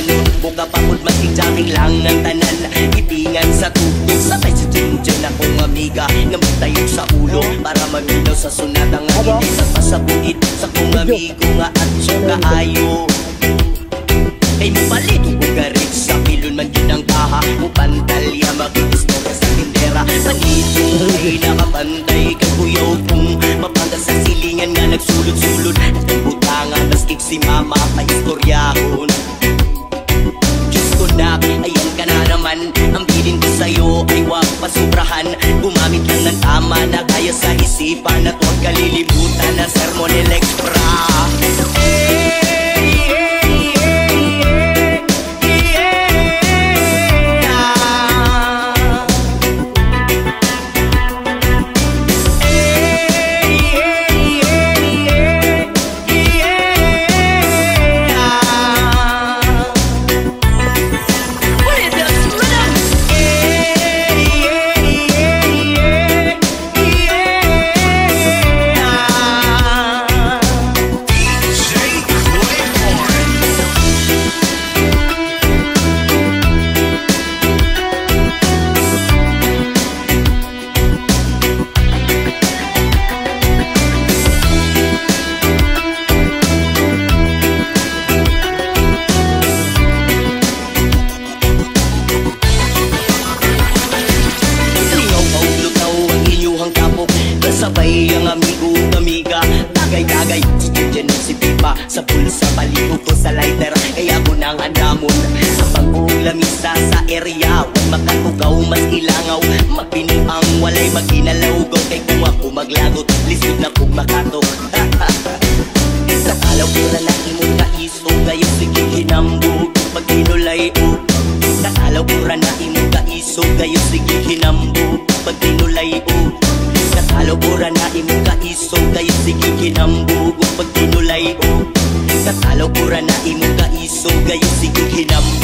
kanon. Buka pagod magigjaking lang ng tanan. Itingan sa tugtog, sabay si Junjun akong amiga. Ngamutayog sa ulo para maminaw sa sunada nga hindi nagpasabuit sa kong amigo nga at siya kaayo. Kay mupalit ko garit sa pilon man yun ang kaha. Mupantalya mag-istorya sa tindera. Panito ay nakapantay kay kuyaw kong mapangga sa silingan nga nagsulod-sulod. At butangan maskik si mama pa-istoryahon. Diyos ko na, ayan ka na naman. Ang bilin ko sa'yo ay wag pasubrahan. Gumamit lang ng tama na kaya sa isipan. At huwag kalilimutan na sermon elektra. Sabay ang amigo, amiga. Tagay-tagay, si Junjun si Pipa. Sa pulsa, paligo ko sa lighter. Kaya ko nang andamon ang bagong lamisa sa area. Huwag makatugaw, mas ilangaw. Magpinuang walay maginalawgaw. Kay kung ako maglagot, lisod na kong makatok. Sa palaw ko na imong kaiso. Ngayon sige hinambog pag tinulay o. Sa palaw ko na imong kaiso. Ngayon sige hinambog pag tinulay o. Kataloburan na imong kaiso, kayo sige kinambog pag tinulay o. Kataloburan na imong kaiso, kayo sige kinambog.